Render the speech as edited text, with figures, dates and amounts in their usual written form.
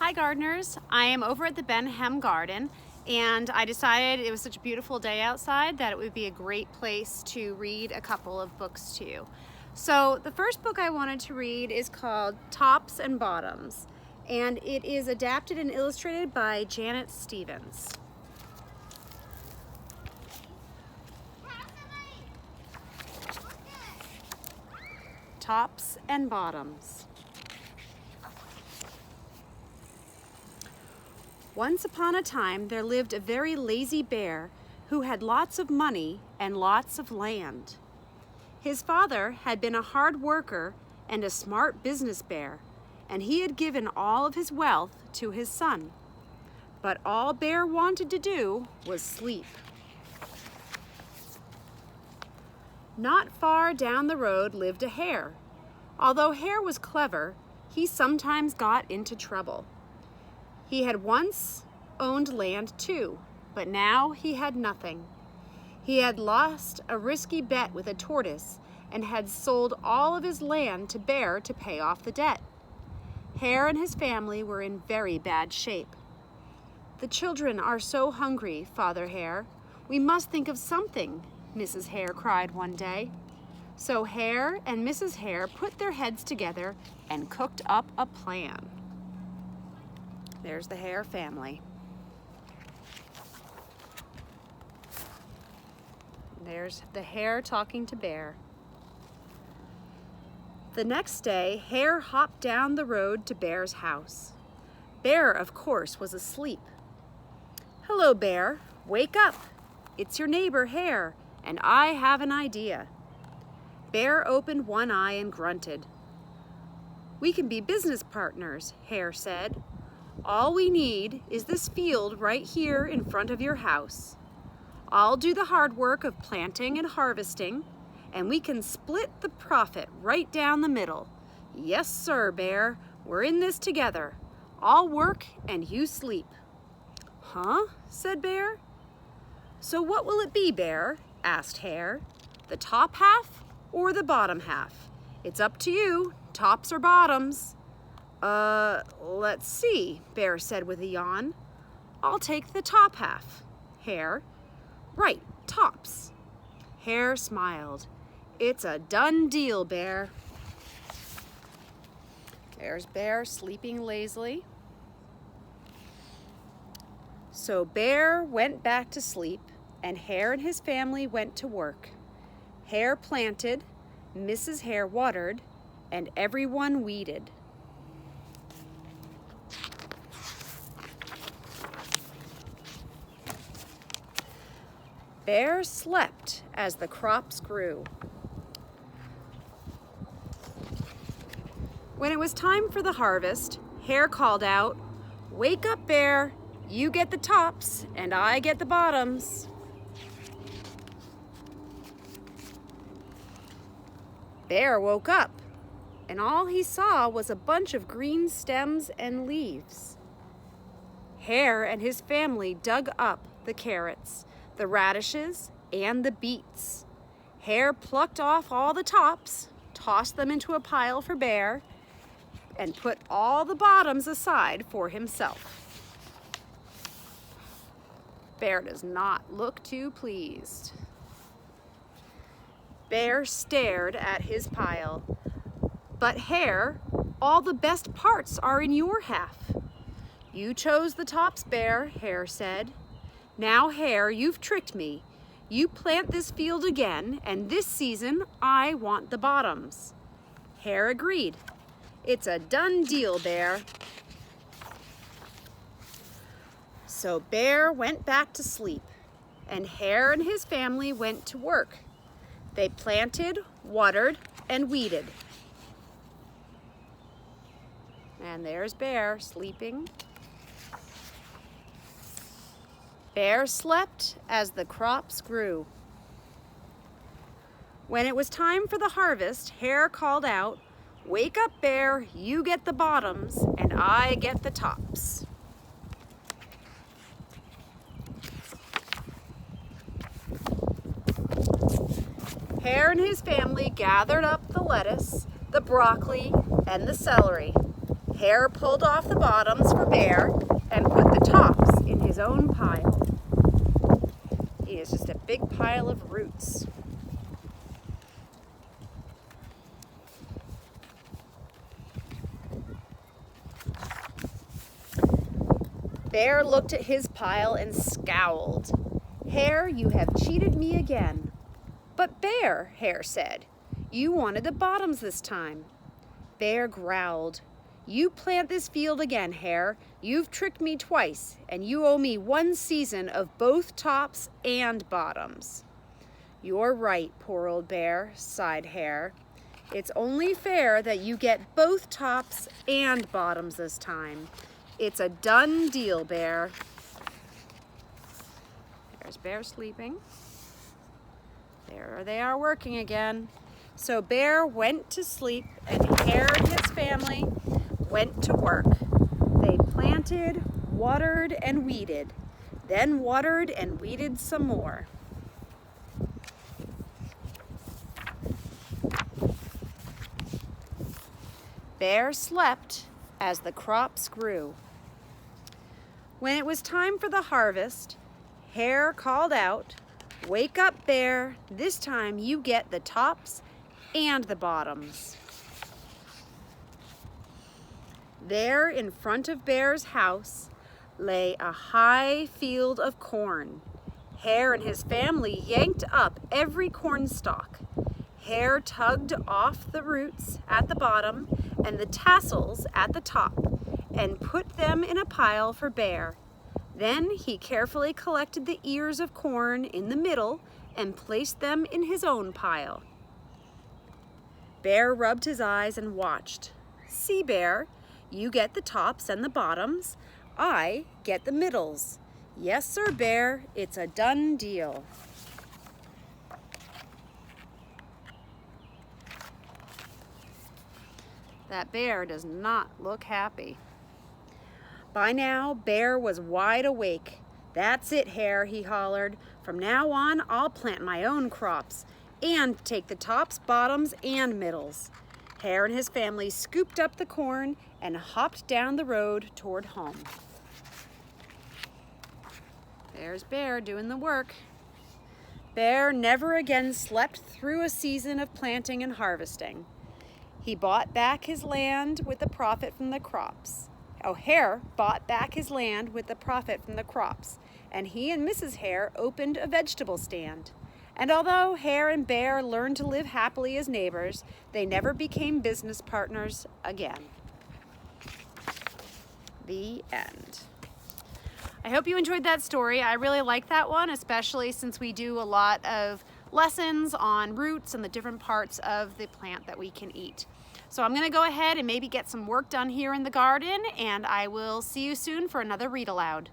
Hi gardeners, I am over at the Ben Hem Garden and I decided it was such a beautiful day outside that it would be a great place to read a couple of books to you. So the first book I wanted to read is called Tops and Bottoms, and it is adapted and illustrated by Janet Stevens. Tops and Bottoms. Once upon a time, there lived a very lazy bear who had lots of money and lots of land. His father had been a hard worker and a smart business bear, and he had given all of his wealth to his son. But all Bear wanted to do was sleep. Not far down the road lived a hare. Although Hare was clever, he sometimes got into trouble. He had once owned land too, but now he had nothing. He had lost a risky bet with a tortoise and had sold all of his land to Bear to pay off the debt. Hare and his family were in very bad shape. "The children are so hungry, Father Hare. We must think of something," Mrs. Hare cried one day. So Hare and Mrs. Hare put their heads together and cooked up a plan. There's the Hare family. There's the hare talking to Bear. The next day, Hare hopped down the road to Bear's house. Bear, of course, was asleep. "Hello, Bear. Wake up. It's your neighbor, Hare, and I have an idea." Bear opened one eye and grunted. "We can be business partners," Hare said. "All we need is this field right here in front of your house. I'll do the hard work of planting and harvesting, and we can split the profit right down the middle. Yes, sir, Bear, we're in this together. I'll work and you sleep." "Huh?" said Bear. "So what will it be, Bear?" asked Hare. "The top half or the bottom half? It's up to you, tops or bottoms." Let's see," Bear said with a yawn. "I'll take the top half." Hare: "Right, tops." Hare smiled. "It's a done deal, Bear." There's Bear sleeping lazily. So Bear went back to sleep, and Hare and his family went to work. Hare planted, Mrs. Hare watered, and everyone weeded. Bear slept as the crops grew. When it was time for the harvest, Hare called out, "Wake up, Bear. You get the tops and I get the bottoms." Bear woke up, and all he saw was a bunch of green stems and leaves. Hare and his family dug up the carrots, the radishes, and the beets. Hare plucked off all the tops, tossed them into a pile for Bear, and put all the bottoms aside for himself. Bear does not look too pleased. Bear stared at his pile. "But Hare, all the best parts are in your half." "You chose the tops, Bear," Hare said. "Now, Hare, you've tricked me. You plant this field again, and this season I want the bottoms." Hare agreed. "It's a done deal, Bear." So Bear went back to sleep, and Hare and his family went to work. They planted, watered, and weeded. And there's Bear sleeping. Bear slept as the crops grew. When it was time for the harvest, Hare called out, "Wake up, Bear, you get the bottoms and I get the tops." Hare and his family gathered up the lettuce, the broccoli, and the celery. Hare pulled off the bottoms for Bear and put the tops in his own pile. He is just a big pile of roots. Bear looked at his pile and scowled. Hare, you have cheated me again. But Bear, Hare said, you wanted the bottoms this time. Bear growled. You plant this field again, Hare. You've tricked me twice, and you owe me 1 season of both tops and bottoms. You're right, poor old Bear, sighed Hare. It's only fair that you get both tops and bottoms this time. It's a done deal, Bear. There's Bear sleeping. There they are working again. So Bear went to sleep and Hare and his family went to work. They planted, watered, and weeded, then watered and weeded some more. Bear slept as the crops grew. When it was time for the harvest, Hare called out, "Wake up, Bear. This time you get the tops and the bottoms." There in front of Bear's house lay a high field of corn. Hare and his family yanked up every corn stalk. Hare tugged off the roots at the bottom and the tassels at the top and put them in a pile for Bear. Then he carefully collected the ears of corn in the middle and placed them in his own pile. Bear rubbed his eyes and watched. See, Bear, you get the tops and the bottoms. I get the middles. Yes, sir, Bear, it's a done deal. That bear does not look happy. By now, Bear was wide awake. That's it, Hare, he hollered. From now on, I'll plant my own crops and take the tops, bottoms, and middles. Hare and his family scooped up the corn and hopped down the road toward home. There's Bear doing the work. Bear never again slept through a season of planting and harvesting. He bought back his land with the profit from the crops. Hare bought back his land with the profit from the crops, and he and Mrs. Hare opened a vegetable stand. And although Hare and Bear learned to live happily as neighbors, they never became business partners again. The end. I hope you enjoyed that story. I really like that one, especially since we do a lot of lessons on roots and the different parts of the plant that we can eat. So I'm going to go ahead and maybe get some work done here in the garden, and I will see you soon for another Read Aloud.